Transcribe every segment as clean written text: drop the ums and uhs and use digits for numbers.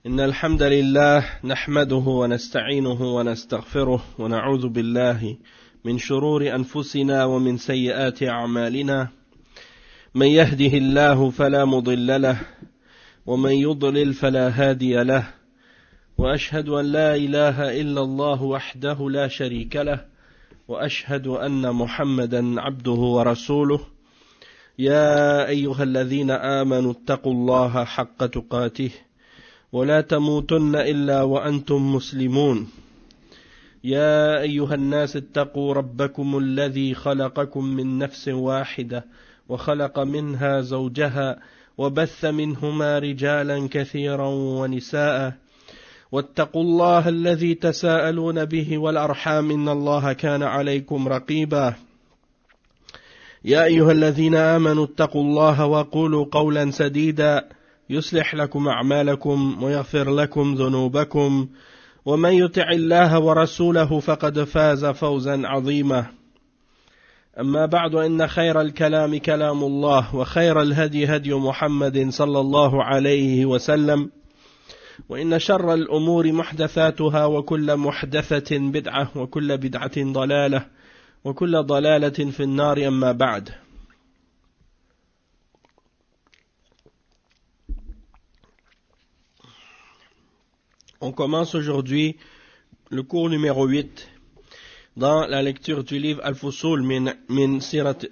إن الحمد لله نحمده ونستعينه ونستغفره ونعوذ بالله من شرور أنفسنا ومن سيئات أعمالنا من يهده الله فلا مضل له ومن يضلل فلا هادي له وأشهد أن لا إله إلا الله وحده لا شريك له وأشهد أن محمدا عبده ورسوله يا أيها الذين آمنوا اتقوا الله حق تقاته ولا تموتن إلا وأنتم مسلمون يا أيها الناس اتقوا ربكم الذي خلقكم من نفس واحدة وخلق منها زوجها وبث منهما رجالا كثيرا ونساء واتقوا الله الذي تساءلون به والأرحام إن الله كان عليكم رقيبا يا أيها الذين آمنوا اتقوا الله وقولوا قولا سديدا يصلح لكم أعمالكم ويغفر لكم ذنوبكم ومن يطع الله ورسوله فقد فاز فوزا عظيما أما بعد إن خير الكلام كلام الله وخير الهدي هدي محمد صلى الله عليه وسلم وإن شر الأمور محدثاتها وكل محدثة بدعة وكل بدعة ضلالة وكل ضلالة في النار أما بعد. On commence aujourd'hui le cours numéro 8 dans la lecture du livre Al-Fusul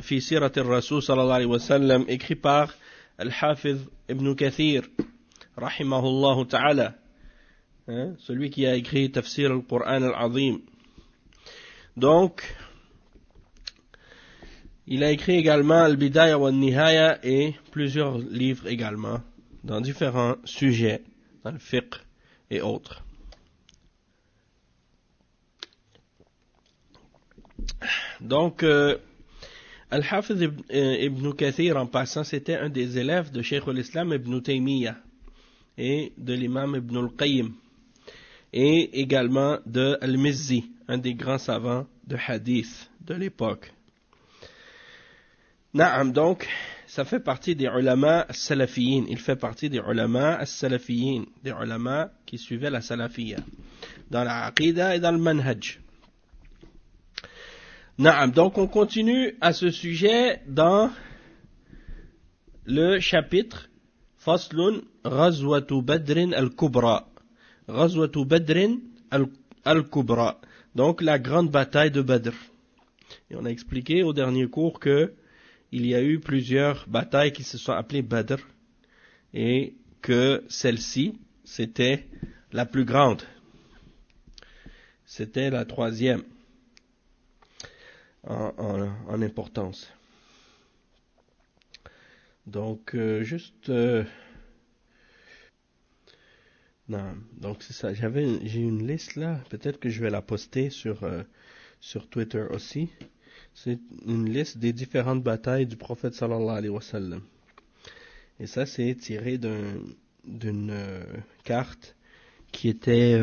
fi Sirat al-Rasul sallallahu alayhi wa sallam, écrit par Al-Hafiz Ibn Kathir rahimahullah ta'ala, celui qui a écrit Tafsir al-Qur'an al-Azim. Donc il a écrit également Al-Bidaya wa Al-Nihaya et plusieurs livres également dans différents sujets, dans le fiqh et autres. Donc, Al-Hafiz Ibn Kathir, en passant, c'était un des élèves de Cheikh al-Islam Ibn Taymiyyah et de l'imam Ibn al-Qayyim et également de Al-Mizzi, un des grands savants de hadith de l'époque. Naam, donc, ça fait partie des ulama salafiyin. Il fait partie des ulama salafiyin, des ulama qui suivaient la salafiyya, dans la aqida et dans le manhaj. Naam, donc on continue à ce sujet dans le chapitre Faslun Ghazwatu Badrin al-Kubra. Ghazwatu Badrin al-Kubra. Donc la grande bataille de Badr. Et on a expliqué au dernier cours que il y a eu plusieurs batailles qui se sont appelées Badr et que celle-ci, c'était la plus grande. C'était la troisième en importance. Donc, non, donc c'est ça. J'ai une liste là, peut-être que je vais la poster sur Twitter aussi. C'est une liste des différentes batailles du prophète sallallahu alayhi wa sallam. Et ça, c'est tiré d'une carte qui était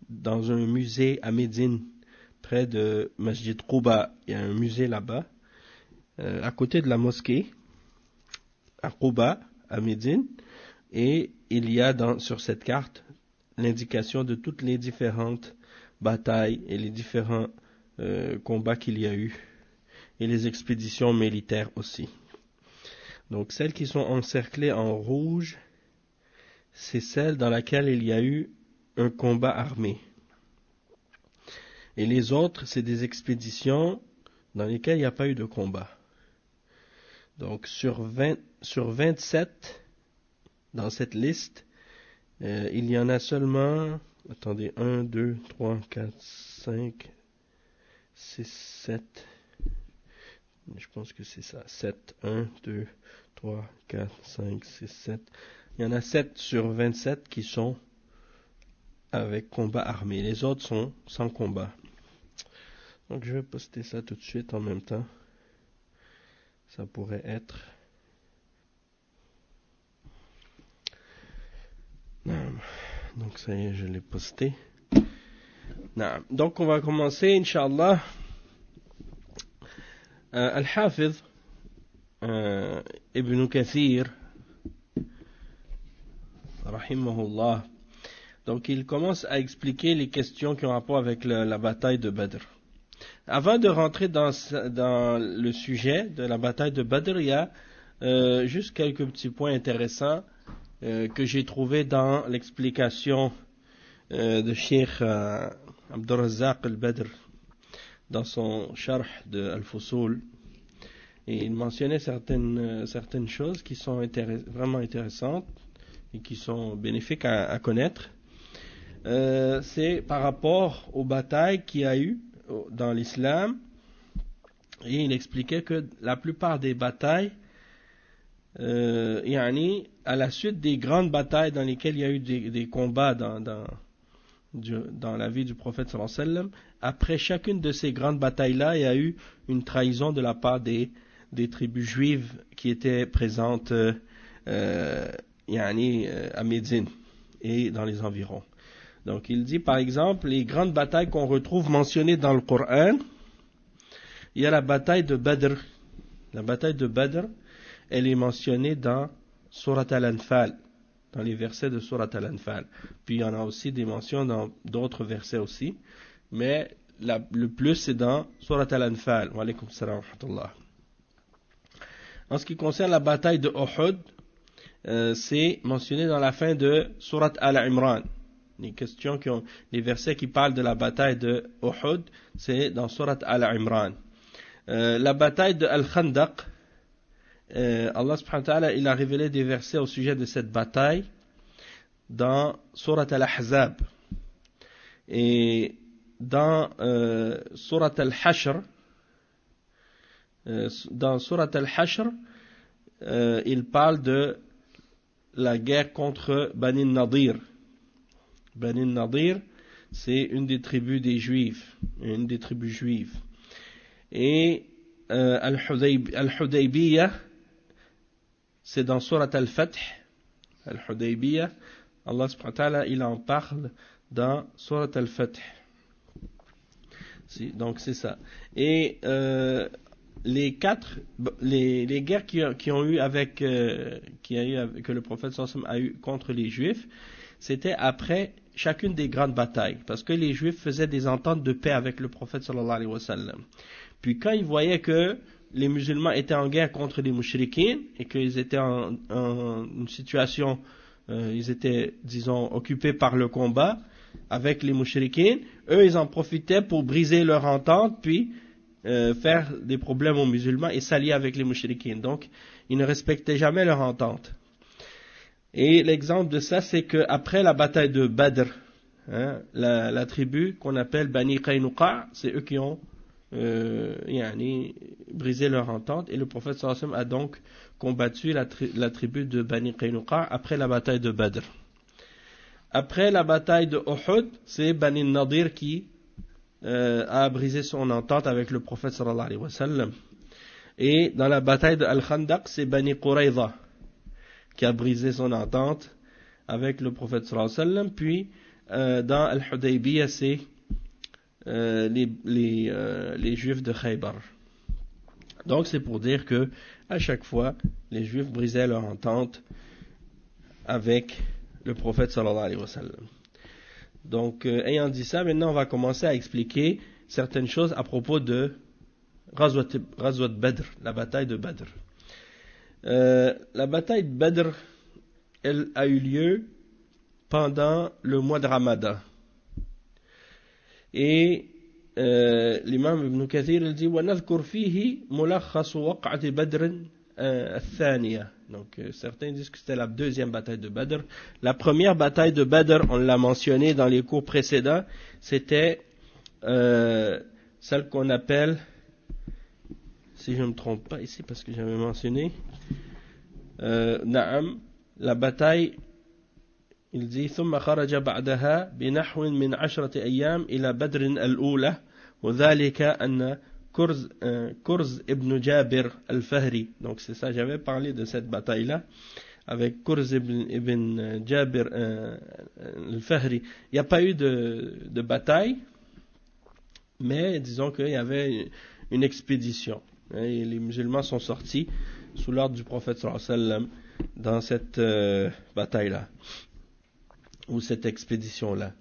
dans un musée à Médine, près de Masjid Quba. Il y a un musée là-bas, à côté de la mosquée, à Quba, à Médine. Et il y a sur cette carte l'indication de toutes les différentes batailles et les différents combats qu'il y a eu et les expéditions militaires aussi. Donc celles qui sont encerclées en rouge, c'est celle dans laquelle il y a eu un combat armé. Et les autres, c'est des expéditions dans lesquelles il n'y a pas eu de combat. Donc sur 27 dans cette liste, il y en a seulement, attendez, 1, 2, 3, 4, 5, 6, 7, je pense que c'est ça, 7, 1, 2, 3, 4, 5, 6, 7. Il y en a 7 sur 27 qui sont avec combat armé. Les autres sont sans combat. Donc je vais poster ça tout de suite en même temps. Ça pourrait être... Donc ça y est, je l'ai posté. Donc on va commencer, Inch'Allah. Al-Hafiz Ibn Kathir rahimahullah. Donc il commence à expliquer les questions qui ont rapport avec la bataille de Badr. Avant de rentrer dans le sujet de la bataille de Badr, il y a juste quelques petits points intéressants que j'ai trouvés dans l'explication de Cheikh Abdur Razzaq al-Badr dans son sharh de Al-Fusul. Et il mentionnait certaines choses qui sont vraiment intéressantes et qui sont bénéfiques à connaître. C'est par rapport aux batailles qu'il y a eu dans l'islam, et il expliquait que la plupart des batailles, à la suite des grandes batailles dans lesquelles il y a eu des combats dans la vie du prophète sallallahu alayhi wa sallam, après chacune de ces grandes batailles-là, il y a eu une trahison de la part des tribus juives qui étaient présentes à Médine et dans les environs. Donc il dit par exemple les grandes batailles qu'on retrouve mentionnées dans le Coran. Il y a la bataille de Badr. La bataille de Badr, elle est mentionnée dans Surat Al-Anfal, dans les versets de Surat Al-Anfal. Puis il y en a aussi des mentions dans d'autres versets aussi, mais le plus c'est dans Surat Al-Anfal. Wa alaykum salam wa rahmatullah. En ce qui concerne la bataille de Uhud, c'est mentionné dans la fin de Surat Al-Imran. Les versets qui parlent de la bataille de Uhud, c'est dans Surat Al-Imran. La bataille de Al-Khandaq, Allah subhanahu wa ta'ala, il a révélé des versets au sujet de cette bataille dans Surat Al-Ahzab. Et dans Surat Al-Hashr, il parle de la guerre contre Bani Nadir. Bani Nadir, c'est une des tribus des Juifs, Et Al-Hudaybiyah, c'est dans Surat Al-Fath. Al-Hudaybiyah, Allah subhanahu wa ta'ala, il en parle dans Surat Al-Fath. Donc c'est ça. Et les guerres que le prophète sallallahu alayhi wa sallam a eu contre les Juifs, c'était après chacune des grandes batailles, parce que les Juifs faisaient des ententes de paix avec le prophète sallallahu alayhi wa sallam. Puis quand ils voyaient que les musulmans étaient en guerre contre les mouchriquins et qu'ils étaient en une situation, ils étaient, disons, occupés par le combat avec les mouchriquins, eux ils en profitaient pour briser leur entente, puis faire des problèmes aux musulmans et s'allier avec les mouchriquins. Donc ils ne respectaient jamais leur entente. Et l'exemple de ça, c'est qu'après la bataille de Badr, la tribu qu'on appelle Bani Qaynuqa, c'est eux qui ont brisé leur entente, et le prophète sallallahu alayhi wa sallam a donc combattu la tribu de Bani Qaynuqa après la bataille de Badr. Après la bataille de Uhud, c'est Bani Nadir qui a brisé son entente avec le prophète sallallahu alayhi wa sallam. Et dans la bataille de Al-Khandaq, c'est Bani Qurayza qui a brisé son entente avec le prophète sallallahu alayhi wa sallam. Puis dans Al-Hudaybiyah, c'est les Juifs de Khaybar. Donc c'est pour dire que à chaque fois les Juifs brisaient leur entente avec le prophète sallallahu alayhi wa sallam. Donc ayant dit ça, maintenant on va commencer à expliquer certaines choses à propos de Ghazwat Badr, la bataille de Badr. La bataille de Badr, elle a eu lieu pendant le mois de Ramadan. Et l'imam Ibn Kathir il dit وَنَذْكُرْ فِيهِ مُلَخَّصُ وَقْعَةِ بَدْرٍ الثَّانِيَةِ. Donc certains disent que c'était la deuxième bataille de Badr. La première bataille de Badr, on l'a mentionné dans les cours précédents, c'était celle qu'on appelle, si je ne me trompe pas ici parce que j'avais mentionné, Naam, la bataille, il dit ثم خرج بعدها بنحو من 10 أيام إلى بدر الأولى وذلك أن كرز ابن جابر الفهري. Donc c'est ça, j'avais parlé de cette bataille-là avec Kurz ibn Jabir al-Fahri. Il n'y a pas eu de bataille, mais disons qu'il y avait une expédition. Et les musulmans sont sortis sous l'ordre du prophète sallallahu alayhi wa sallam dans cette bataille-là. ou cette expédition-là.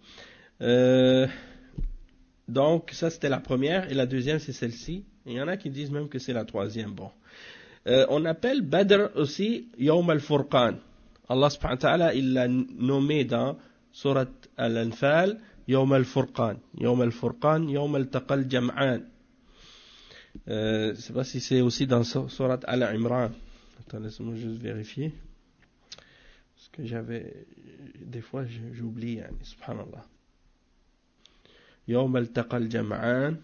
Donc, ça c'était la première, et la deuxième c'est celle-ci. Et il y en a qui disent même que c'est la troisième. Bon. On appelle Badr aussi Yawm al-Furqan. Allah subhanahu wa ta'ala, il l'a nommé dans Surat al-Anfal, Yawm al-Furqan. Yawm al-Furqan, Yawm al-Taqa al-Jam'an. Je ne sais pas si c'est aussi dans Surat al-Imran. Attends, laisse-moi juste vérifier. Parce que des fois j'oublie, subhanallah. Yawm al-Taqa al-Jam'an.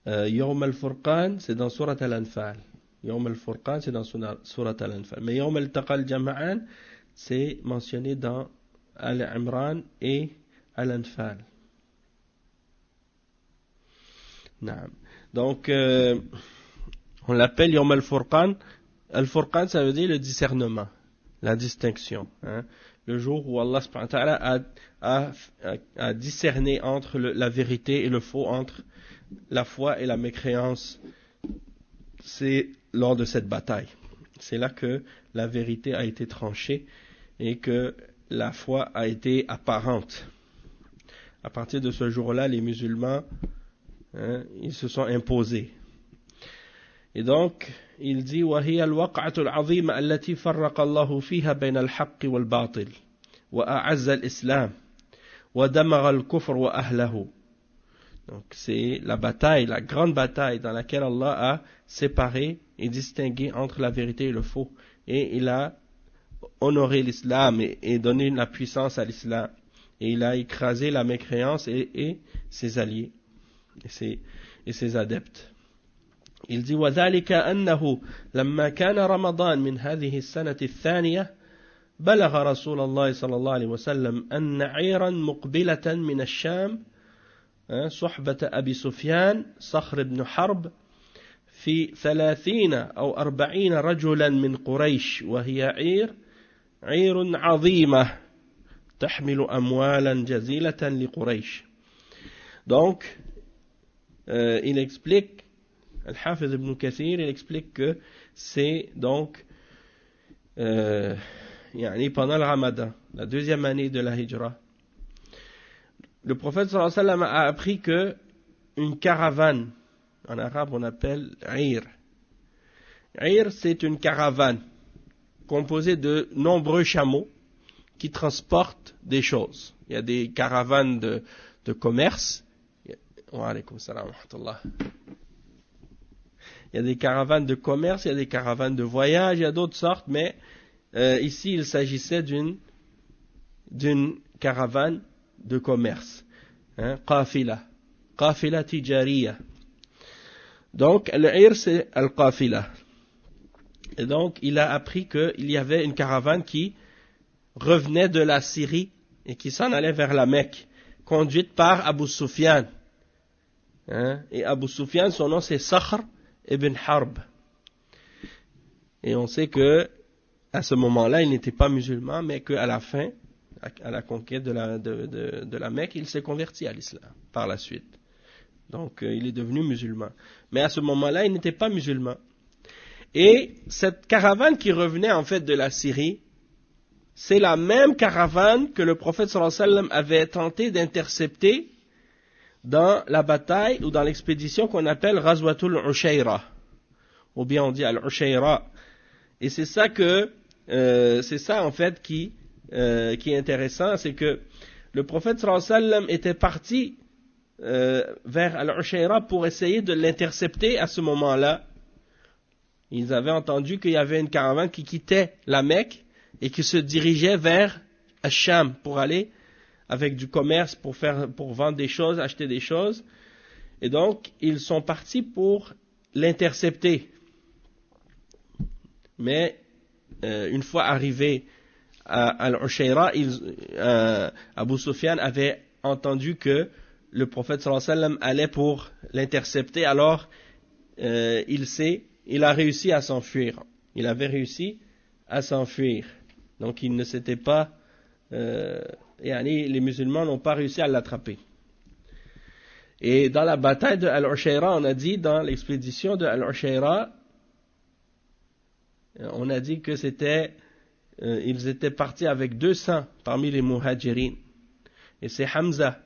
Yawm al-Furqan, c'est dans Surat al-Anfal. Yawm al-Furqan, c'est dans Surat al-Anfal. Mais Yawm al-Taqa al-Jam'an, c'est mentionné dans Al-Imran et Al-Anfal. Donc, on l'appelle Yawm al-Furqan. Al-Furqan, ça veut dire le discernement, la distinction. Le jour où Allah subhanahu wa ta'ala a discerné entre la vérité et le faux, entre la foi et la mécréance. C'est lors de cette bataille. C'est là que la vérité a été tranchée et que la foi a été apparente. À partir de ce jour-là, les musulmans, ils se sont imposés. Et donc, il dit وَهِيَ الْوَقْعَةُ الْعَظِيمَةُ الَّتِي فَرَّقَ اللَّهُ فِيهَا بَيْنَ الْحَقِّ وَالْبَاطِلِ وَأَعَزَّ الْإِسْلَامَ وَدَمَغَ الْكُفْرَ وَأَهْلَهُ. Donc c'est la bataille, la grande bataille dans laquelle Allah a séparé et distingué entre la vérité et le faux. Et il a honoré l'islam et donné la puissance à l'islam. Et il a écrasé la mécréance et ses alliés et ses adeptes. Il dit وَذَلِكَ أَنَّهُ لَمَّا كَانَ رَمَضَانَ مِنْ هذه السنة الثانية بلغ رسول الله صلى الله عليه وسلم أن عيرا مقبلة من الشام صحبة أبي سفيان صخر بن حرب في 30 أو 40 رجلا من قريش وهي عير عظيمة تحمل أموالا جزيلة لقريش. Donc, il explique, Al-Hafiz ibn Kathir, il explique que c'est donc pendant le Ramadan, la deuxième année de la Hijra. Le prophète sallallahu alayhi wa sallam a appris que une caravane, en arabe on appelle Ir. Ir, c'est une caravane composée de nombreux chameaux qui transportent des choses. Il y a des caravanes de commerce. Wa alaykoum salam wa rahmatullah. Il y a des caravanes de commerce, il y a des caravanes de voyage, il y a d'autres sortes, mais ici il s'agissait d'une caravane de commerce, qafila tijariya. Donc al-ir c'est al-qafila. Et donc il a appris qu'il y avait une caravane qui revenait de la Syrie et qui s'en allait vers la Mecque, conduite par Abu Sufyan. Et Abu Sufyan, son nom c'est Sakhr ibn Harb. Et on sait que à ce moment-là il n'était pas musulman, mais qu'à la fin, à la conquête de la Mecque, il s'est converti à l'islam par la suite. Donc il est devenu musulman. Mais à ce moment-là, il n'était pas musulman. Et cette caravane qui revenait en fait de la Syrie, c'est la même caravane que le prophète sallallahu alayhi wa sallam avait tenté d'intercepter dans la bataille ou dans l'expédition qu'on appelle Ghazwatul Ushayra. Ou bien on dit Al-Ushayra. Et c'est ça en fait qui est intéressant, c'est que le prophète sallallahu alayhi wa sallam était parti vers Al-Ushayra pour essayer de l'intercepter à ce moment-là. Ils avaient entendu qu'il y avait une caravane qui quittait la Mecque et qui se dirigeait vers Ash-Sham pour aller avec du commerce, pour vendre des choses, acheter des choses. Et donc, ils sont partis pour l'intercepter. Mais une fois arrivés à Al-Ushayra, Abu Sufyan avait entendu que le prophète sallallahu alayhi wa sallam allait pour l'intercepter, alors il a réussi à s'enfuir. Il avait réussi à s'enfuir. Donc il ne s'était pas, les musulmans n'ont pas réussi à l'attraper. Et dans la bataille de Al-Ushayra, on a dit, dans l'expédition de Al-Ushayra, on a dit que c'était ils étaient partis avec 200 parmi les muhajirin. Et c'est Hamza,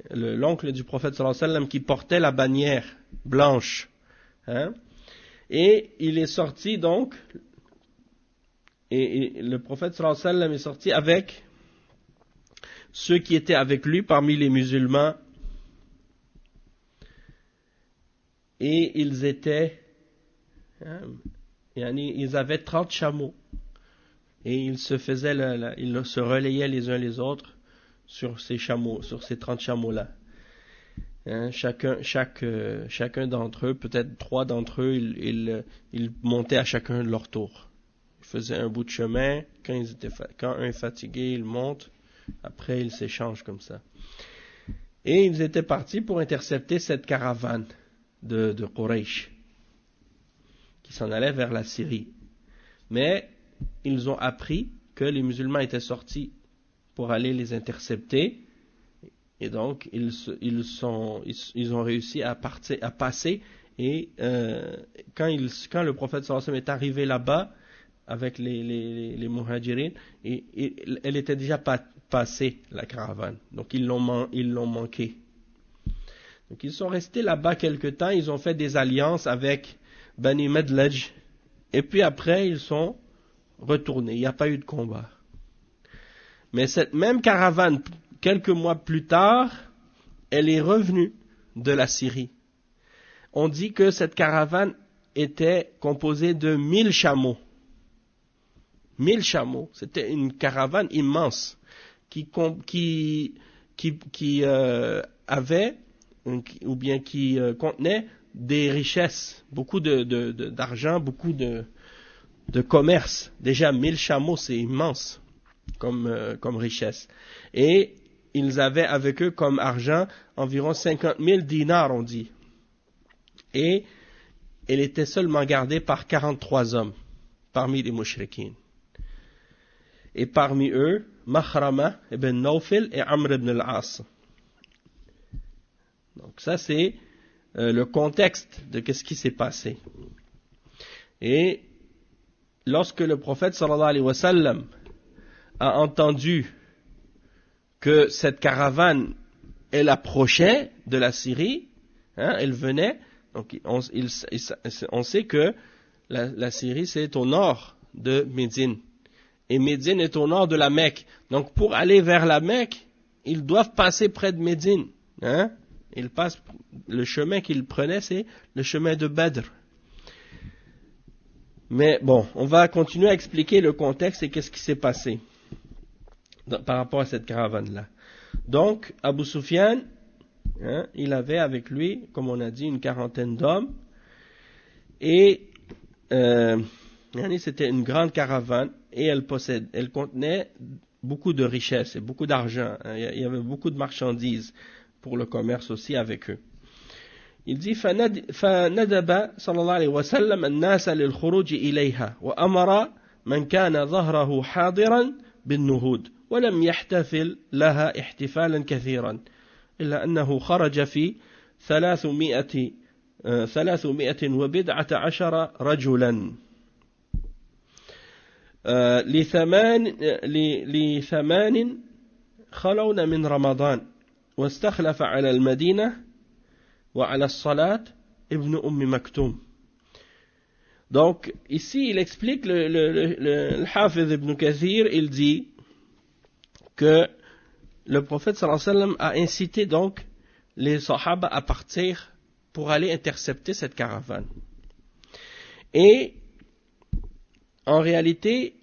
l'oncle du prophète sallallahu alayhi wa sallam, qui portait la bannière blanche. Hein? Et il est sorti donc, et le prophète sallallahu alayhi wa sallam est sorti avec ceux qui étaient avec lui parmi les musulmans. Et ils étaient, ils avaient 30 chameaux. Et ils se relayaient les uns les autres sur ces chameaux, sur ces 30 chameaux-là. Chacun d'entre eux, peut-être 3 d'entre eux, ils montaient à chacun de leur tour. Ils faisaient un bout de chemin, quand un est fatigué, ils montent, après ils s'échangent comme ça. Et ils étaient partis pour intercepter cette caravane de Quraysh, qui s'en allait vers la Syrie. Mais ils ont appris que les musulmans étaient sortis pour aller les intercepter, et donc ils ont réussi à passer, et quand le prophète sallallahu alayhi wa sallam est arrivé là-bas avec les muhajirin, elle était déjà passée, la caravane, donc ils l'ont manqué. Donc ils sont restés là-bas quelque temps, ils ont fait des alliances avec Bani Madlaj, et puis après ils sont retournés, il n'y a pas eu de combat. Mais cette même caravane, quelques mois plus tard, elle est revenue de la Syrie. On dit que cette caravane était composée de 1000 chameaux. 1000 chameaux, c'était une caravane immense qui avait ou bien qui contenait des richesses, beaucoup d'argent, beaucoup de commerce. Déjà 1000 chameaux, c'est immense comme richesse. Et ils avaient avec eux comme argent environ 50 000 dinars, on dit. Et elle était seulement gardée par 43 hommes parmi les mushrikines. Et parmi eux, Makhrama ibn Nawfil et Amr ibn al-As. Donc ça c'est le contexte de ce qui s'est passé. Et lorsque le prophète sallallahu alayhi wa sallam a entendu que cette caravane, elle approchait de la Syrie, elle venait, donc on sait que la Syrie c'est au nord de Médine, et Médine est au nord de la Mecque, donc pour aller vers la Mecque, ils doivent passer près de Médine, le chemin qu'ils prenaient c'est le chemin de Badr. Mais bon, on va continuer à expliquer le contexte et qu'est-ce qui s'est passé par rapport à cette caravane-là. Donc, Abu Sufyan, il avait avec lui, comme on a dit, une quarantaine d'hommes, et c'était une grande caravane, et elle contenait beaucoup de richesses et beaucoup d'argent. Il y avait beaucoup de marchandises pour le commerce aussi avec eux. Il dit فندب صلى الله عليه وسلم الناس للخروج إليها وأمر من كان ظهره حاضرا بالنهوض ولم يحتفل لها احتفالا كثيرا إلا أنه خرج في 319 رجلا لثمان خلون من رمضان واستخلف على المدينة وعلى الصلاة ابن Maktoum. Donc ici il explique le Hafiz ibn Kathir, il dit que le prophète sallallahu alayhi wa sallam a incité donc les Sahaba à partir pour aller intercepter cette caravane. Et en réalité,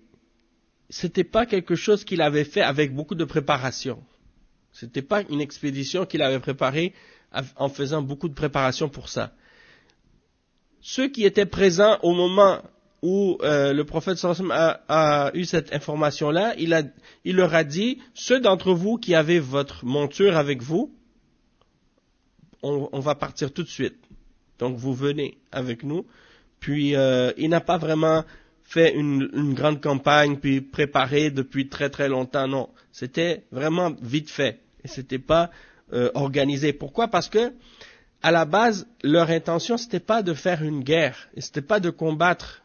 c'était pas quelque chose qu'il avait fait avec beaucoup de préparation. C'était pas une expédition qu'il avait préparée en faisant beaucoup de préparation pour ça. Ceux qui étaient présents au moment où le prophète sallallahu alayhi wa sallam a eu cette information-là, il leur a dit, ceux d'entre vous qui avez votre monture avec vous, on va partir tout de suite. Donc vous venez avec nous. Puis il n'a pas vraiment fait une grande campagne, puis préparé depuis très très longtemps, non. C'était vraiment vite fait. Et c'était pas organisé. Pourquoi? Parce que à la base, leur intention c'était pas de faire une guerre, et c'était pas de combattre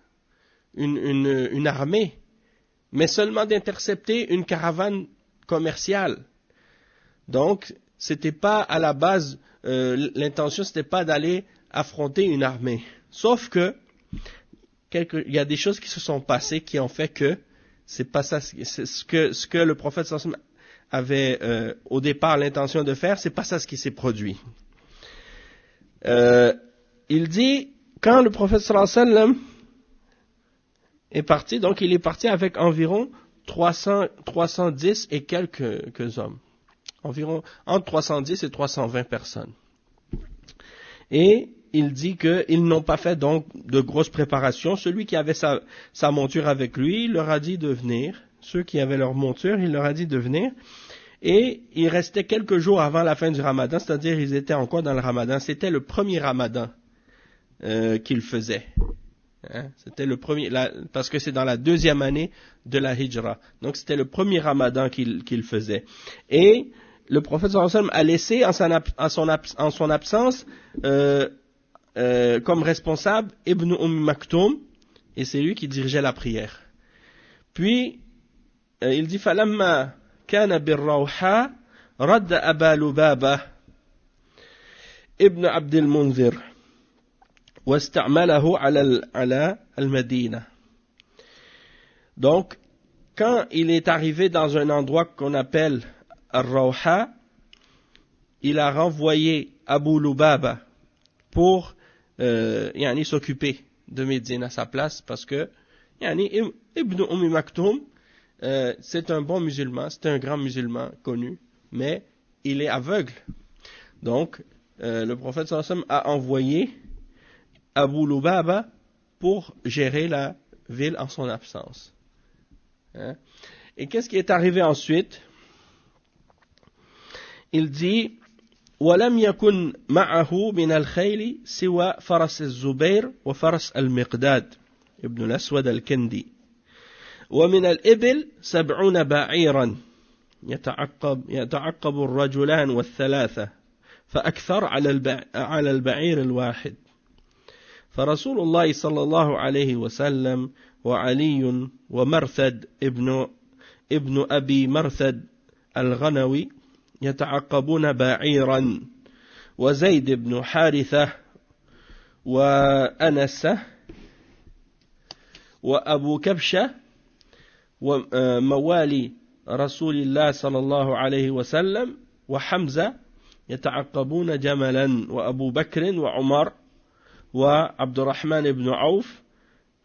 une armée, mais seulement d'intercepter une caravane commerciale. Donc, c'était pas à la base, l'intention c'était pas d'aller affronter une armée. Sauf que, il y a des choses qui se sont passées qui ont fait que c'est pas ça, c'est ce que le prophète sallallahu alayhi wa sallam avait au départ l'intention de faire, c'est pas ça ce qui s'est produit. Il dit, quand le prophète sallallahu alayhi wa sallam est parti, donc il est parti avec environ 310 et quelques hommes. Environ entre 310 et 320 personnes. Et il dit qu'ils n'ont pas fait donc de grosses préparations. Celui qui avait sa monture avec lui, il leur a dit de venir. Ceux qui avaient leur monture, il leur a dit de venir. Et il restait quelques jours avant la fin du ramadan, c'est-à-dire ils étaient encore dans le ramadan. C'était le premier ramadan qu'ils faisaient. Hein? C'était le premier, parce que c'est dans la 2e année de la hijra. Donc c'était le premier ramadan qu'ils faisaient. Et le prophète sallallahu alayhi wa sallam a laissé en son absence comme responsable Ibn Maktoum, et c'est lui qui dirigeait la prière. Puis il dit فَلَمَّا كَانَ بِالرَّوْحَى رَدَّ أَبَا لُبَابَةَ ابن عبد المنذر واستعمله على المدينة. Donc, quand il est arrivé dans un endroit qu'on appelle Ar-Rawha, il a renvoyé Abu Lubaba pour s'occuper de Médine à sa place, parce que Ibn Maktoum, c'est un bon musulman, c'est un grand musulman connu, mais il est aveugle. Donc, le prophète sallallahu alayhi wa sallam a envoyé Abu Lubaba pour gérer la ville en son absence. Hein? Et qu'est-ce qui est arrivé ensuite? Il dit ولم يكن معه من الخيل سوى فرس الزبير وفرس المقداد ابن الأسود الكندي ومن الإبل 70 بعيرا يتعقب الرجلان والثلاثة فأكثر على البعير الواحد فرسول الله صلى الله عليه وسلم وعلي ومرثد ابن أبي مرثد الغنوي يتعقبون بعيرا وزيد بن حارثة وأنسة وأبو كبشة وموالي رسول الله صلى الله عليه وسلم وحمزة يتعقبون جملا وأبو بكر وعمر وعبد الرحمن بن عوف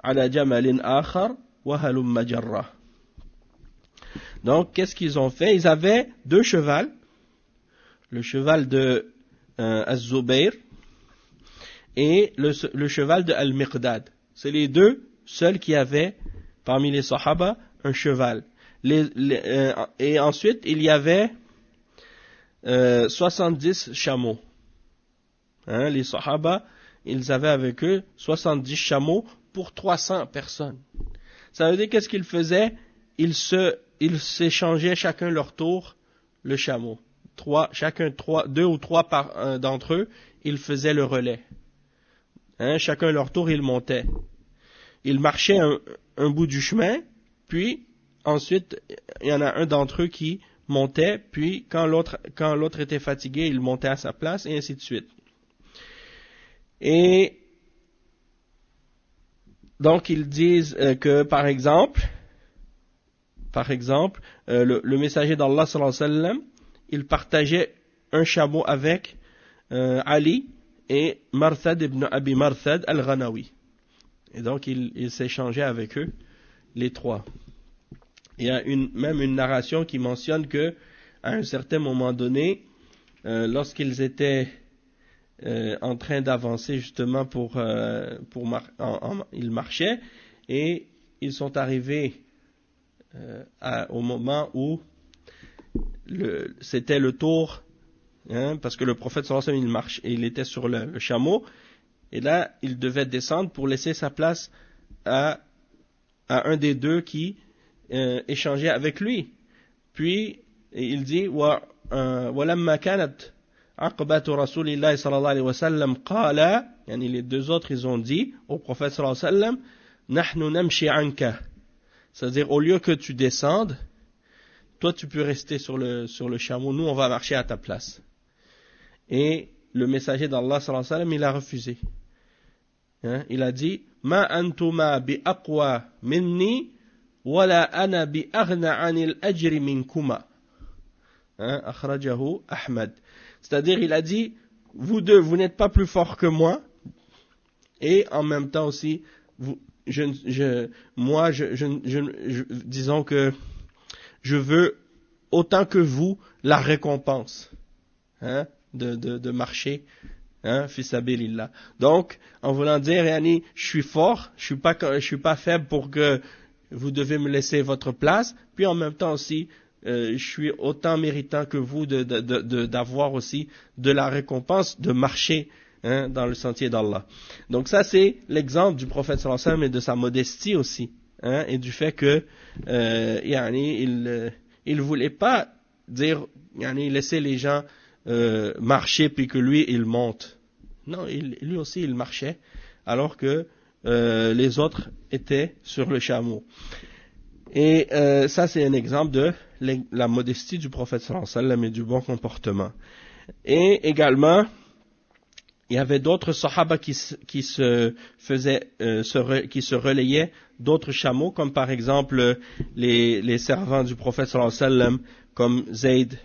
على جمل آخر وهلم جرة. Donc, qu'est-ce qu'ils ont fait? Ils avaient 2 chevals, le cheval de Az-Zubayr et le cheval de Al-Miqdad. C'est les 2 seuls qui avaient, parmi les Sahaba, un cheval. Et ensuite, il y avait 70 chameaux. Hein, les Sahaba, ils avaient avec eux 70 chameaux pour 300 personnes. Ça veut dire qu'est-ce qu'ils faisaient? Ils s'échangeaient chacun leur tour le chameau. 2 ou 3 d'entre eux, ils faisaient le relais. Hein, chacun leur tour, ils montaient. Ils marchaient un bout du chemin, puis ensuite, il y en a un d'entre eux qui montait, puis quand l'autre était fatigué, il montait à sa place, et ainsi de suite. Et donc ils disent que par exemple, le messager d'Allah sallallahu alayhi wa sallam, il partageait un chameau avec Ali et Marthad ibn Abi Marthad al-Ghanawi. Et donc il s'échangeait avec eux, les 3. Il y a même une narration qui mentionne que à un certain moment donné, lorsqu'ils étaient en train d'avancer justement ils marchaient et ils sont arrivés au moment où c'était le tour, hein, parce que le prophète sallallahu alayhi wa sallam il était sur le chameau, et là il devait descendre pour laisser sa place à un des 2 qui échangeait avec lui. Puis il dit وَلَمَّا كَانَتْ عَقْبَةُ رَسُولِ اللَّهِ صلى الله عليه وسلم قال, يعني les 2 autres ils ont dit au prophète sallallahu alayhi wa sallam نحن نمشي عنك C'est-à-dire, au lieu que tu descendes, toi tu peux rester sur le chameau, nous on va marcher à ta place. Et le messager d'Allah sallallahu alayhi wa sallam, il a refusé. Hein? Il a dit, Ma antuma bi aqwa minni, wala ana bi aghna anil ajri minkuma. Akhrajahu Ahmad. C'est-à-dire, il a dit, vous deux, vous n'êtes pas plus forts que moi, et en même temps aussi, disons que je veux autant que vous la récompense, de marcher, fi sabilillah. Donc, en voulant dire, yani, je suis fort, je suis pas faible pour que vous devez me laisser votre place, puis en même temps aussi, je suis autant méritant que vous d'avoir aussi de la récompense de marcher dans le sentier d'Allah. Donc ça c'est l'exemple du prophète sallallahu alayhi wa sallam et de sa modestie aussi, et du fait que il voulait pas dire laisser les gens marcher puis que lui il monte. Non, lui aussi il marchait alors que les autres étaient sur le chameau. Et ça c'est un exemple de la modestie du prophète sallallahu alayhi wa sallam et du bon comportement. Et également, il y avait d'autres sahaba qui se relayaient d'autres chameaux, comme par exemple les servants du prophète sallallahu alayhi wa sallam, comme Zayd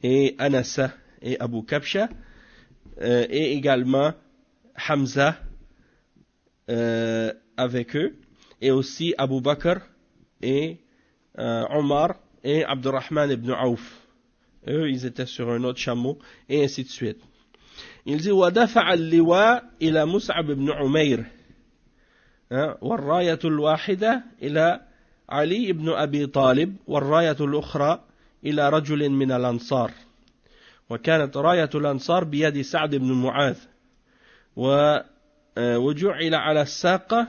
et Anasa et Abu Kabsha, et également Hamza avec eux, et aussi Abu Bakr et Omar et Abdurrahman ibn Auf. Eux, ils étaient sur un autre chameau, et ainsi de suite. Il dit ودفع اللواء إلى مصعب بن عمير والراية الواحدة إلى علي بن أبي طالب والراية الأخرى إلى رجل من الأنصار وكانت راية الأنصار بيد سعد بن معاذ وجعل على الساقة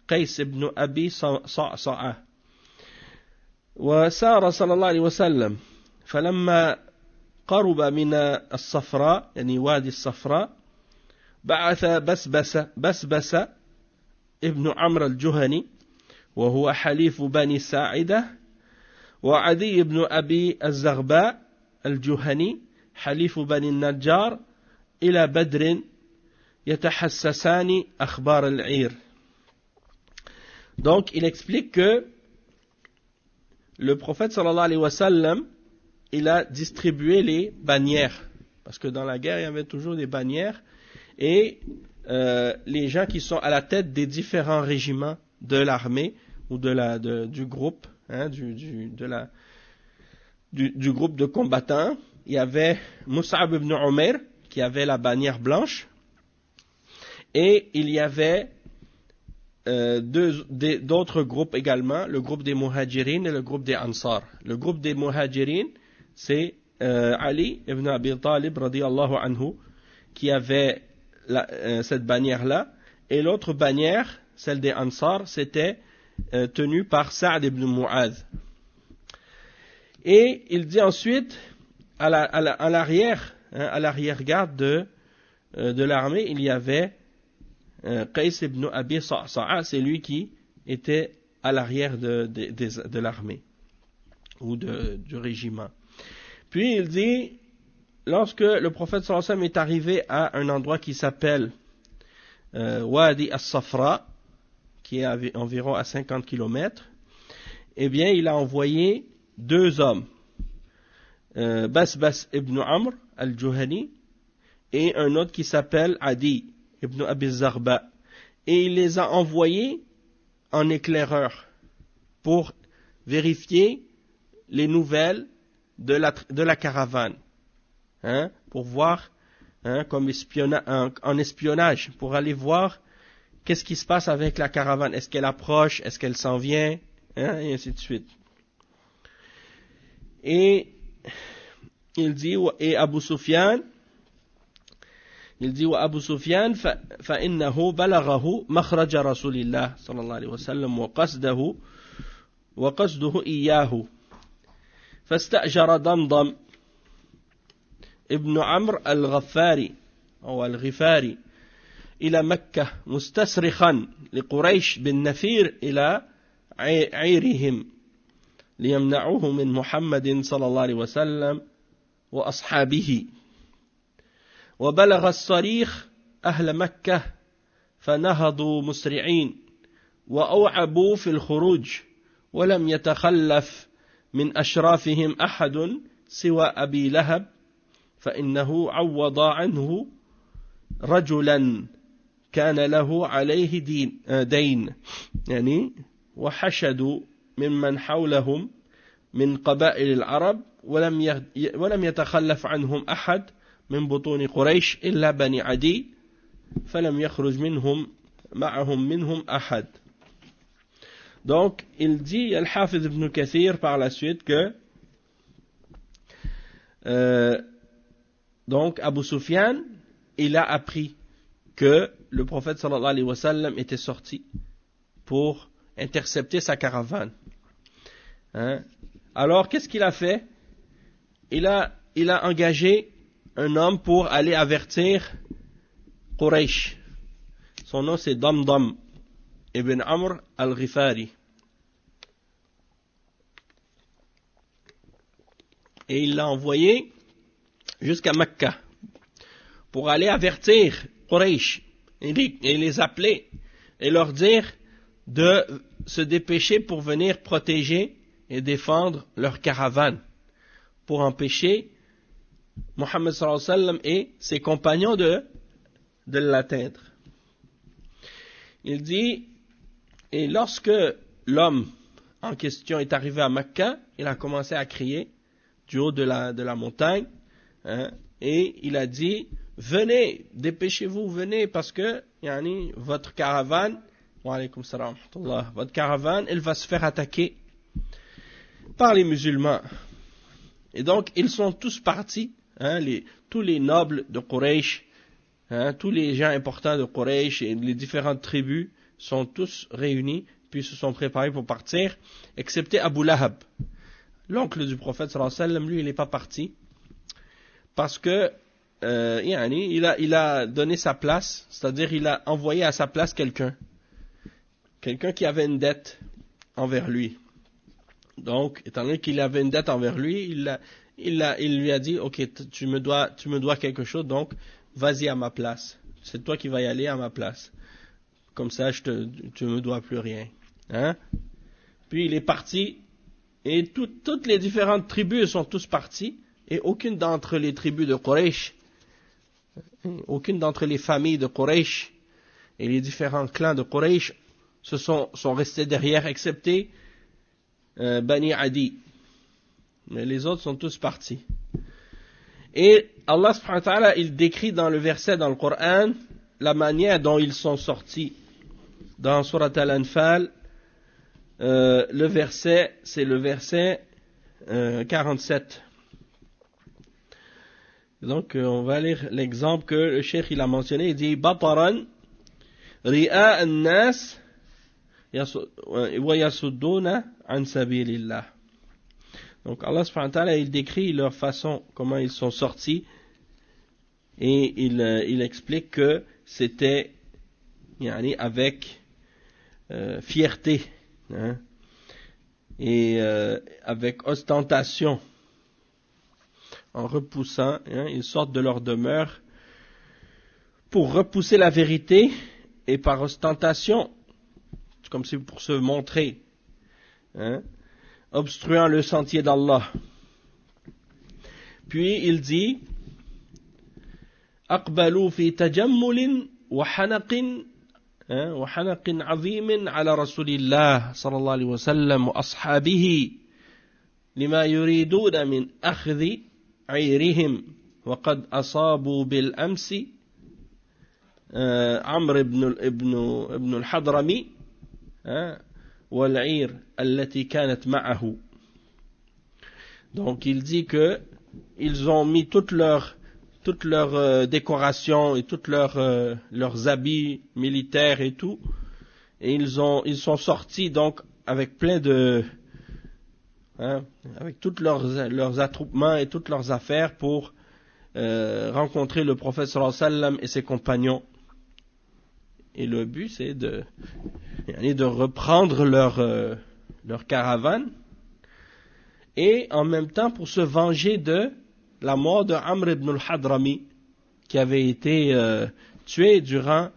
قيس بن أبي صعصعة وسار صلى الله عليه وسلم فلما قرب من الصفراء يعني وادي الصفراء بعث بسبس ابن عمرو الجهني وهو حليف بني ساعدة وعدي بن أبي الزغباء الجهني حليف بني النجار إلى بدر يتحسسان أخبار العير. Donc il explique que le prophète sallallahu alayhi wa sallam, il a distribué les bannières, parce que dans la guerre il y avait toujours des bannières, et les gens qui sont à la tête des différents régiments de l'armée ou du groupe, du groupe de combattants, il y avait Mus'ab ibn Umair qui avait la bannière blanche, et il y avait d'autres groupes également, le groupe des Muhajirin et le groupe des Ansar. Le groupe des Muhajirin, c'est Ali ibn Abi Talib radiyallahu anhu qui avait cette bannière-là, et l'autre bannière, celle des Ansar, c'était tenue par Sa'd ibn Mu'adh. Et il dit ensuite, à l'arrière-garde de l'armée, il y avait Qais ibn Abi Sa'sa'a, c'est lui qui était à l'arrière de l'armée ou du régiment. Puis il dit, lorsque le prophète sallallahu alayhi wa sallam est arrivé à un endroit qui s'appelle Wadi as-Safra, qui est environ à 50 km, eh bien il a envoyé deux hommes, Basbas ibn Amr al-Juhani et un autre qui s'appelle Adi ibn Abi Zarba, et il les a envoyés en éclaireur pour vérifier les nouvelles de la caravane, pour voir, comme en espionnage, pour aller voir qu'est-ce qui se passe avec la caravane, est-ce qu'elle approche, est-ce qu'elle s'en vient, et ainsi de suite. Et il dit, et Abu Sufyan, il dit, وأبو سفيان فإنه بلغه مخرج رسول الله صلى الله عليه وسلم وقصده إياه فاستأجر ضمضم ابن عمرو الغفاري أو الغفاري إلى مكة مستصرخا لقريش بالنفير إلى عيرهم ليمنعوه من محمد صلى الله عليه وسلم وأصحابه وبلغ الصريخ أهل مكة فنهضوا مسرعين وأوعبوا في الخروج ولم يتخلف من أشرافهم أحد سوى أبي لهب فإنه عوض عنه رجلا كان له عليه دين يعني وحشدوا ممن حولهم من قبائل العرب ولم يتخلف عنهم أحد من بطون قريش إلا بني عدي فلم يخرج معهم أحد. Donc, il dit, Al-Hafiz ibn Kathir par la suite que donc Abu Sufyan, il a appris que le prophète sallallahu alayhi wa sallam était sorti pour intercepter sa caravane. Hein? Alors, qu'est-ce qu'il a fait? Il a engagé un homme pour aller avertir Quraysh. Son nom c'est Damdam ibn Amr al-Ghifari. Et il l'a envoyé jusqu'à Mecca pour aller avertir Quraysh et les appeler et leur dire de se dépêcher pour venir protéger et défendre leur caravane pour empêcher Mohammed sallallahu alayhi wa sallam et ses compagnons de l'atteindre. Il dit, et lorsque l'homme en question est arrivé à Mecca, il a commencé à crier du haut de la montagne, hein, et il a dit, venez, dépêchez-vous, venez, parce que votre caravane, wa alaykum salam, votre caravane, elle va se faire attaquer par les musulmans. Et donc, ils sont tous partis, hein, tous les nobles de Quraysh, hein, tous les gens importants de Quraysh et les différentes tribus sont tous réunis, puis se sont préparés pour partir, excepté Abu Lahab. L'oncle du prophète sallallahu alayhi wa sallam, lui, il n'est pas parti, parce que il a donné sa place, c'est-à-dire il a envoyé à sa place quelqu'un qui avait une dette envers lui. Donc, étant donné qu'il avait une dette envers lui, il lui a dit, ok, tu me dois quelque chose, donc vas-y à ma place. C'est toi qui vas y aller à ma place. Comme ça, tu me dois plus rien. Hein? Puis il est parti, et toutes les différentes tribus sont tous partis, et aucune d'entre les tribus de Quraysh, aucune d'entre les familles de Quraysh, et les différents clans de Quraysh sont restés derrière, excepté Bani Adi. Mais les autres sont tous partis. Et Allah subhanahu wa ta'ala, il décrit dans le verset dans le Coran la manière dont ils sont sortis. Dans Surat Al-Anfal, le verset, c'est le verset 47. Donc, on va lire l'exemple que le cheikh il a mentionné. Il dit, Bataran, Ri'a an-nas, wa yasudduna an sabilillah. Donc Allah subhanahu wa ta'ala, il décrit leur façon, comment ils sont sortis, et il explique que c'était avec fierté, hein, et avec ostentation, en repoussant, hein, ils sortent de leur demeure pour repousser la vérité, et par ostentation, comme si pour se montrer, hein, obstruant le sentier d'Allah. Puis il dit, أقبلوا في تجمل وحنق عظيم على رسول الله صلى الله عليه وسلم وأصحابه لما يريدون من أخذ عيرهم وقد أصابوا بالأمس عمرو بن الحضرمي والعير التي كانت معه. Donc il dit que ils ont mis toutes leurs décorations et toutes leurs habits militaires et tout, et ils sont sortis donc avec plein de avec tous leurs attroupements et toutes leurs affaires pour rencontrer le prophète sallallahu alayhi wa sallam et ses compagnons. Et le but c'est de reprendre leur caravane, et en même temps pour se venger de la mort de Amr ibn al-Hadrami, qui avait été tué durant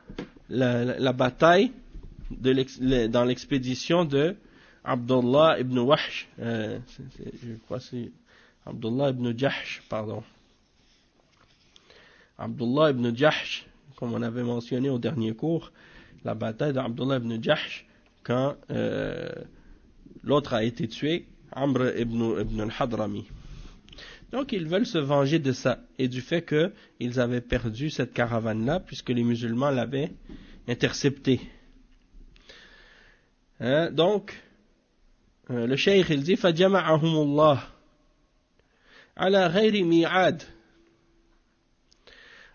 la bataille dans l'expédition de Abdullah ibn Wahsh, je crois que c'est Abdullah ibn Jahsh, pardon. Abdullah ibn Jahsh, comme on avait mentionné au dernier cours, la bataille d'Abdullah ibn Jahsh, quand l'autre a été tué, Amr ibn al-Hadrami. Donc ils veulent se venger de ça, et du fait qu'ils avaient perdu cette caravane-là, puisque les musulmans l'avaient interceptée. Donc, le cheikh il dit فَجَمَعَهُمُ اللَّهُ عَلَى غَيْرِ مِيعَادٍ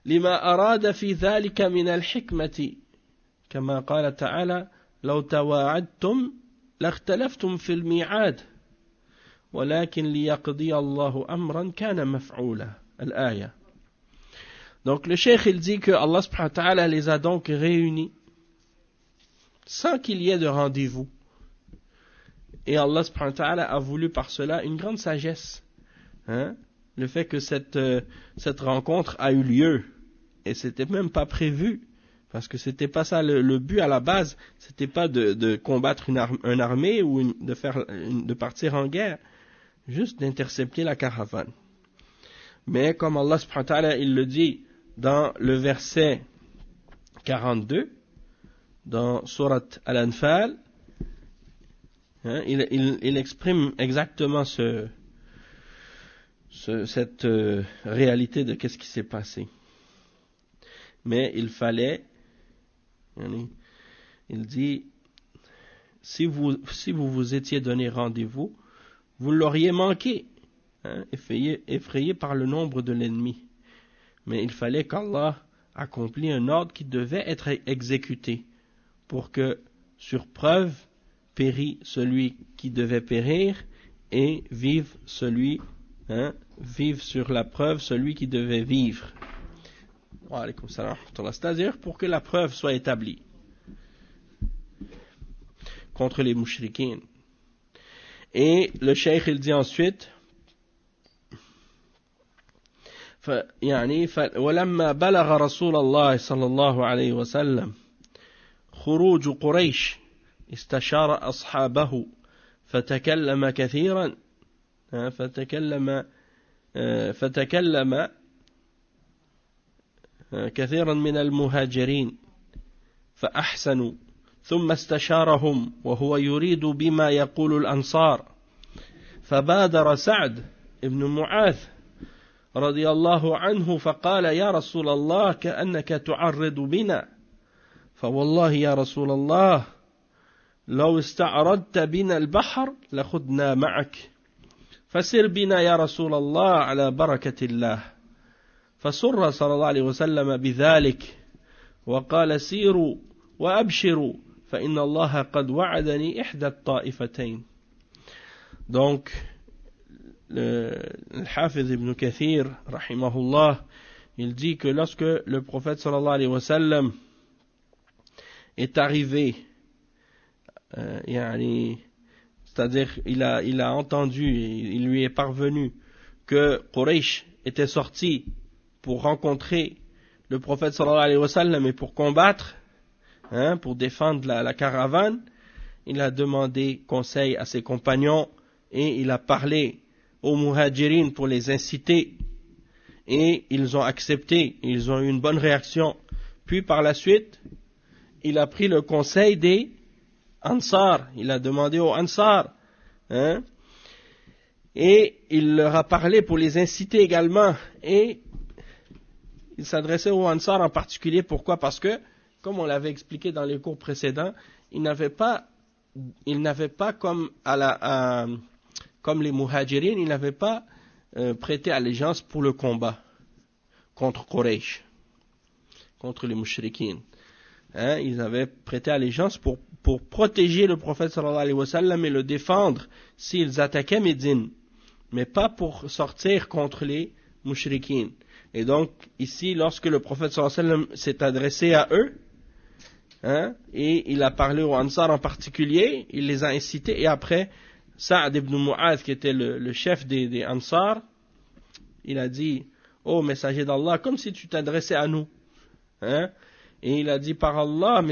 لما أراد في ذلك من الحكمة كما قال تعالى لو تواعدتم لاختلفتم في الميعاد ولكن ليقضي الله أمرا كان مفعولا الآية. Donc le cheikh il dit que Allah subhanahu wa ta'ala les a donc réunis sans qu'il y ait de rendez-vous, et Allah subhanahu wa ta'ala a voulu par cela une grande sagesse, le fait que cette rencontre a eu lieu. Et c'était même pas prévu, parce que c'était pas ça le but à la base. C'était pas de combattre une armée ou de partir en guerre, juste d'intercepter la caravane. Mais comme Allah subhanahu wa ta'ala il le dit dans le verset 42 dans Surat Al-Anfal, il exprime exactement cette réalité de qu'est-ce qui s'est passé. Mais il fallait, il dit, si vous vous étiez donné rendez-vous, vous l'auriez manqué, effrayé par le nombre de l'ennemi. Mais il fallait qu'Allah accomplisse un ordre qui devait être exécuté, pour que, sur preuve, périt celui qui devait périr, et vive sur la preuve celui qui devait vivre. C'est-à-dire pour que la preuve soit établie contre les mouchriquins. Et le cheikh il dit ensuite ولما بلغ رسول الله صلى الله عليه وسلم خروج قريش استشار أصحابه فتكلم كثيرا كثيرا من المهاجرين فأحسنوا ثم استشارهم وهو يريد بما يقول الأنصار فبادر سعد بن معاذ رضي الله عنه فقال يا رسول الله كأنك تعرض بنا فوالله يا رسول الله لو استعرضت بنا البحر لخذنا معك فسر بنا يا رسول الله على بركة الله فسر صلى الله عليه وسلم بذلك وقال سيروا وأبشروا فإن الله قد وعدني إحدى الطائفتين. Donc le Hafiz ibn Kathir rahimahullah il dit que lorsque le prophète sallallahu alayhi wa sallam est arrivé, c'est-à-dire il a entendu, il lui est parvenu que Quraysh était sorti pour rencontrer le prophète sallallahu alayhi wa sallam et pour combattre, pour défendre la caravane, il a demandé conseil à ses compagnons et il a parlé aux muhajirin pour les inciter, et ils ont accepté, ils ont eu une bonne réaction. Puis par la suite, il a pris le conseil des Ansar, il a demandé aux Ansar, et il leur a parlé pour les inciter également, et il s'adressait aux Ansar en particulier. Pourquoi? Parce que, comme on l'avait expliqué dans les cours précédents, il n'avait pas comme comme les muhajirin, ils n'avaient pas prêté allégeance pour le combat contre Quraysh, contre les mouchriquins. Ils avaient prêté allégeance pour protéger le prophète sallallahu alayhi wa sallam et le défendre s'ils attaquaient Médine, mais pas pour sortir contre les mouchriquins. Et donc ici, lorsque le prophète sallallahu alayhi wa sallam s'est adressé à eux, hein, et il a parlé aux Ansar en particulier, il les a incités, et après, Sa'd ibn Mu'adh, qui était le chef des Ansar, il a dit, ô messager d'Allah, comme si tu t'adressais à nous, hein, et il a dit, par Allah,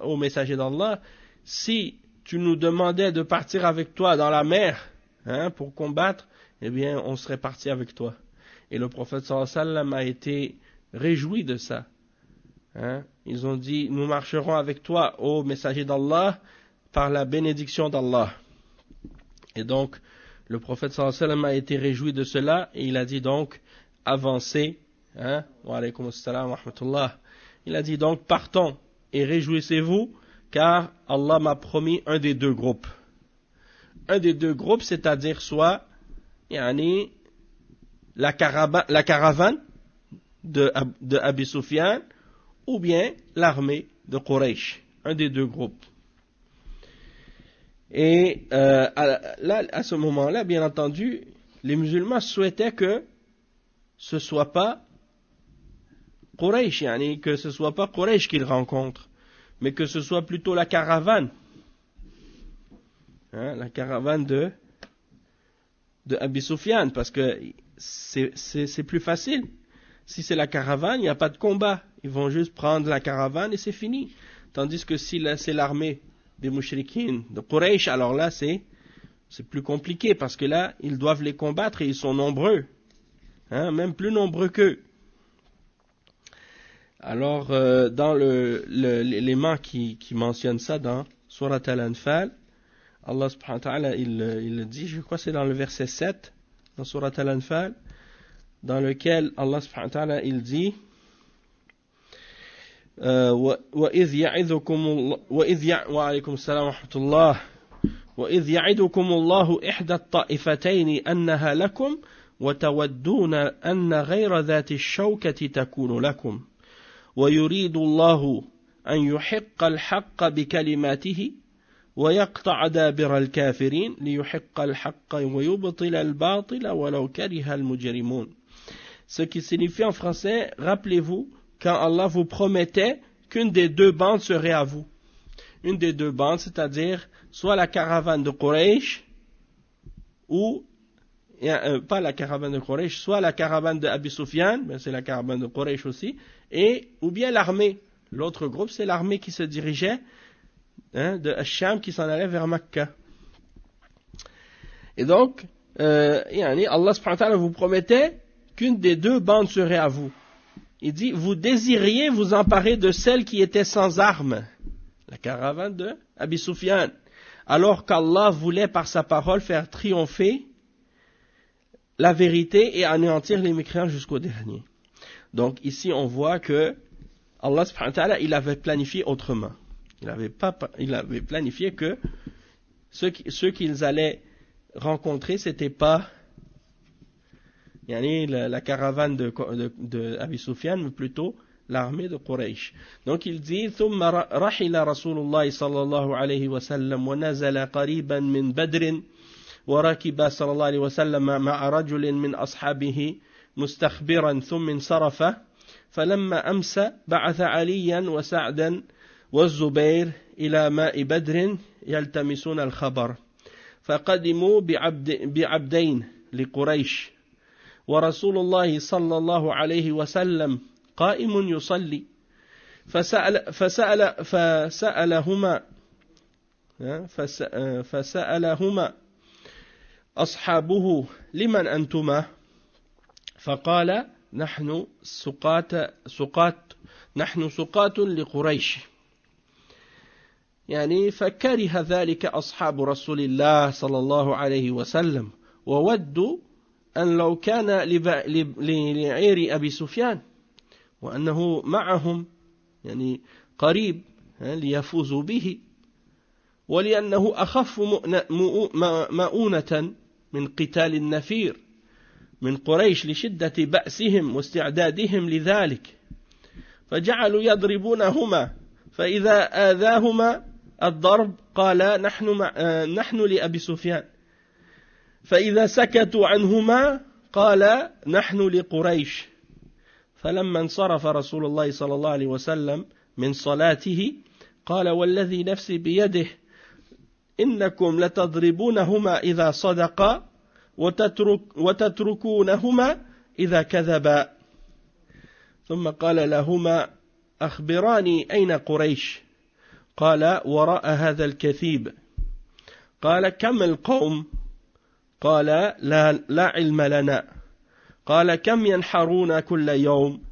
ô messager d'Allah, si tu nous demandais de partir avec toi dans la mer, hein, pour combattre, eh bien, on serait parti avec toi. Et le prophète sallallahu alayhi wa sallam a été réjoui de ça. Hein? Ils ont dit, nous marcherons avec toi, ô messager d'Allah, par la bénédiction d'Allah. Et donc, le prophète sallallahu alayhi wa sallam a été réjoui de cela, et il a dit donc, avancez, hein? Wa alaykum assalam wa rahmatullah. Il a dit donc, partons et réjouissez-vous, car Allah m'a promis un des deux groupes. Un des deux groupes, c'est-à-dire soit, yani, la caravane de Abi Sufyan, ou bien l'armée de Quraysh, un des deux groupes. Et à ce moment-là, bien entendu, les musulmans souhaitaient que ce soit pas Quraysh, yani, que ce soit pas Quraysh qu'ils rencontrent, mais que ce soit plutôt la caravane, hein, la caravane de Abi Sufyan, parce que c'est plus facile. Si c'est la caravane, il n'y a pas de combat. Ils vont juste prendre la caravane et c'est fini. Tandis que si c'est l'armée des mouchriquines de Quraysh, alors là c'est plus compliqué, parce que là, ils doivent les combattre et ils sont nombreux. Hein, même plus nombreux qu'eux. Alors, dans l'élément qui mentionne ça dans Surat Al-Anfal, Allah subhanahu wa ta'ala, il dit, je crois que c'est dans le verset 7, dans Surat Al-Anfal, dans lequel Allah subhanahu wa ta'ala, il dit, وَإِذْ يَعِدُكُمُ اللَّهُ إِحْدَى الطَّائِفَتَيْنِ أَنَّهَا لَكُمْ وَتَوَدُّونَ أَنَّ غَيْرَ ذَاتِ الشَّوْكَةِ تَكُونُ لَكُمْ وَيُرِيدُ اللَّهُ أَنْ يُحِقَّ الْحَقَّ بِكَلِمَاتِهِ وَيَقْطَعَ دَابِرَ الْكَافِرِينَ لِيُحِقَّ الْحَقَّ وَيُبْطِلَ الْبَاطِلَ وَلَوْ كَرِهَ الْمُجْرِمُونَ. Ce qui signifie en français, rappelez-vous, quand Allah vous promettait qu'une des deux bandes serait à vous. Une des deux bandes, c'est-à-dire soit la caravane de Quraysh, ou, pas la caravane de Quraysh, soit la caravane de Abi Sufyan, ben c'est la caravane de Quraysh aussi, ou bien l'armée. L'autre groupe, c'est l'armée qui se dirigeait, hein, de Ash-Sham, qui s'en allait vers Makkah. Et donc, Allah subhanahu wa ta'ala vous promettait qu'une des deux bandes serait à vous. Il dit, vous désiriez vous emparer de celle qui était sans armes, la caravane de Abi Sufyan, alors qu'Allah voulait par sa parole faire triompher la vérité et anéantir les mécréants jusqu'au dernier. Donc ici on voit que Allah subhanahu wa ta'ala, il avait planifié autrement. Il avait planifié que ceux qu'ils allaient rencontrer, c'était pas la caravane de Abi Sufyan, mais plutôt l'armée de Quraysh. Donc il dit, ثم رحل رسول الله صلى الله عليه وسلم ونزل قريبا من بدر وركب صلى الله عليه وسلم مع رجل من أصحابه مستخبرا ثم انصرف فلما أمسى بعث عليا وسعدا والزبير إلى ماء بدر يلتمسون الخبر فقدموا بعبدين لقريش ورسول الله صلى الله عليه وسلم قائم يصلي فسألهما أصحابه لمن أنتما فقال نحن سقاة لقريش فكره ذلك أصحاب رسول الله صلى الله عليه وسلم وودوا أن لو كان لعير أبي سفيان وأنه معهم قريب ليفوزوا به ولأنه أخف مؤونة من قتال النفير من قريش لشدة بأسهم واستعدادهم لذلك فجعلوا يضربونهما فإذا آذاهما الضرب قال نحن لأبي سفيان فإذا سكتوا عنهما قال نحن لقريش فلما انصرف رسول الله صلى الله عليه وسلم من صلاته قال والذي نفسي بيده إنكم لتضربونهما إذا صدقا وتتركونهما إذا كذبا ثم قال لهما أخبراني أين قريش قال وراء هذا الكثيب قال كم القوم قال لا علم لنا قال كم ينحرون كل يوم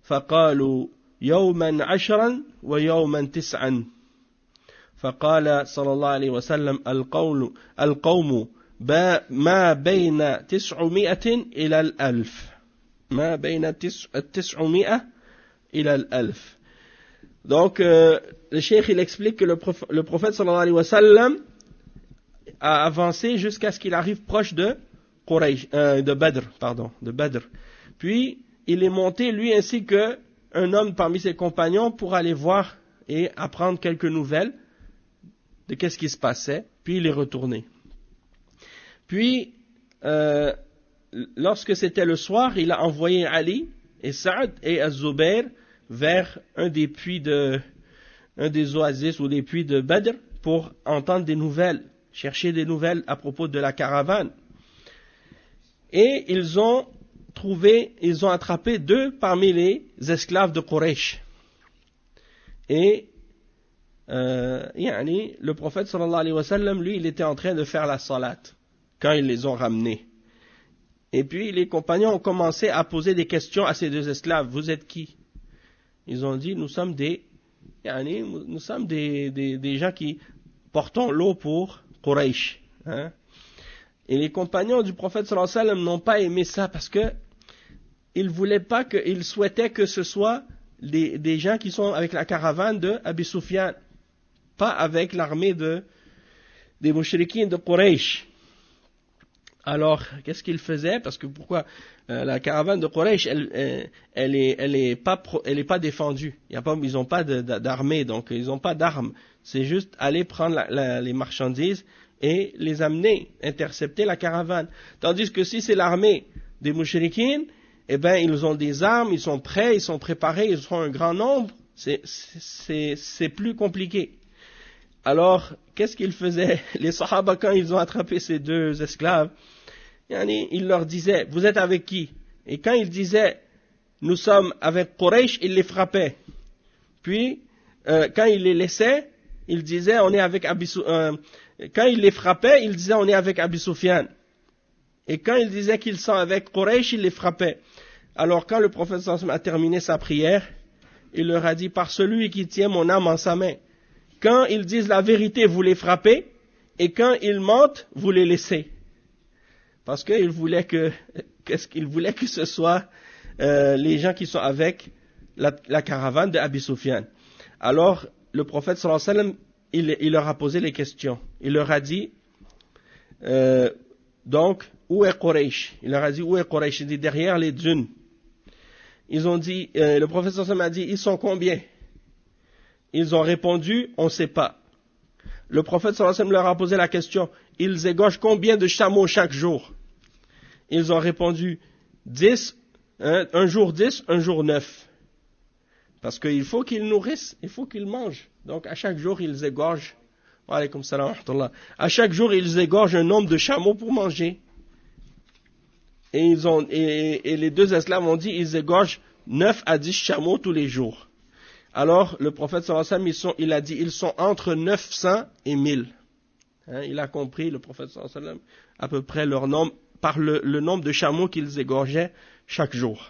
فقالوا يوما 10 ويوما 9 فقال صلى الله عليه وسلم القوم ما بين 900 إلى 1000 ما بين 900 إلى 1000. Donc le cheikh il explique que le prophète sallallahu alayhi wa sallam a avancé jusqu'à ce qu'il arrive proche de Badr. Puis il est monté lui ainsi que un homme parmi ses compagnons pour aller voir et apprendre quelques nouvelles de qu'est-ce qui se passait, puis il est retourné. Puis lorsque c'était le soir, il a envoyé Ali et Saad et Az-Zubair vers un des oasis ou des puits de Badr pour entendre des nouvelles, chercher des nouvelles à propos de la caravane. Et ils ont attrapé 2 parmi les esclaves de Quraysh. Et le prophète sallallahu alayhi wa sallam, lui, il était en train de faire la salat quand ils les ont ramenés. Et puis les compagnons ont commencé à poser des questions à ces 2 esclaves. Vous êtes qui? Ils ont dit, nous sommes des gens qui portons l'eau pour Quraysh. Hein? Et les compagnons du prophète sallallahu alayhi wa sallam n'ont pas aimé ça parce que ils souhaitaient que ce soit des gens qui sont avec la caravane de Abi Sufyan, pas avec l'armée des mouchriquins de Quraysh. Alors, qu'est-ce qu'ils faisaient? Parce que pourquoi la caravane de Quraysh, elle est pas défendue. Ils n'ont pas d'armée, donc ils n'ont pas d'armes. C'est juste aller prendre les marchandises et les amener, intercepter la caravane. Tandis que si c'est l'armée des mouchriquins, eh ben ils ont des armes, ils sont prêts, ils sont préparés, ils sont un grand nombre. C'est plus compliqué. Alors, qu'est-ce qu'ils faisaient? Les Sahaba, quand ils ont attrapé ces 2 esclaves, ils leur disaient, vous êtes avec qui? Et quand ils disaient, nous sommes avec Quraysh, ils les frappaient. Puis, quand ils les laissaient, ils disaient, on est avec quand ils les frappaient, ils disaient, on est avec Abi Sufyan. Et quand ils disaient qu'ils sont avec Quraysh, ils les frappaient. Alors, quand le prophète sallallahu alayhi wa sallam a terminé sa prière, il leur a dit, par celui qui tient mon âme en sa main, quand ils disent la vérité, vous les frappez, et quand ils mentent, vous les laissez. Parce qu'il voulait que ce soit les gens qui sont avec la caravane de Abi Sufyan. Alors, le prophète sallallahu alayhi wa sallam, il leur a posé les questions. Il leur a dit, donc, où est Quraysh? Il leur a dit, où est Quraysh? Il dit, derrière les dunes. Ils ont dit, le prophète sallallahu alayhi wa sallam a dit, ils sont combien? Ils ont répondu, on ne sait pas. Le prophète sallallahu alayhi wa sallam leur a posé la question, ils égorgent combien de chameaux chaque jour? Ils ont répondu, 10, un jour 10, un jour 9. Parce qu'il faut qu'ils nourrissent, il faut qu'ils mangent. Donc à chaque jour, ils égorgent. Wa alaykum salam wa rahmatullah. À chaque jour, ils égorgent un nombre de chameaux pour manger. Et les 2 esclaves ont dit, ils égorgent 9 à 10 chameaux tous les jours. Alors, le prophète sallallahu alayhi wa sallam, il a dit, ils sont entre 900 et 1000. Il a compris, le prophète sallallahu alayhi wa sallam, à peu près leur nombre, par le nombre de chameaux qu'ils égorgeaient chaque jour.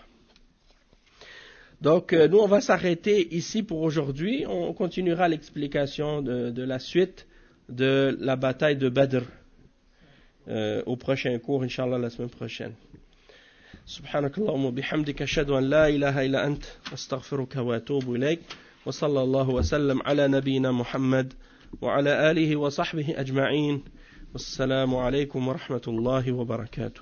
Donc, nous, on va s'arrêter ici pour aujourd'hui. On continuera l'explication de la suite de la bataille de Badr au prochain cours, Inch'Allah, la semaine prochaine. سبحانك اللهم وبحمدك أشهد أن لا إله إلا أنت أستغفرك وأتوب إليك وصلى الله وسلم على نبينا محمد وعلى آله وصحبه أجمعين والسلام عليكم ورحمة الله وبركاته.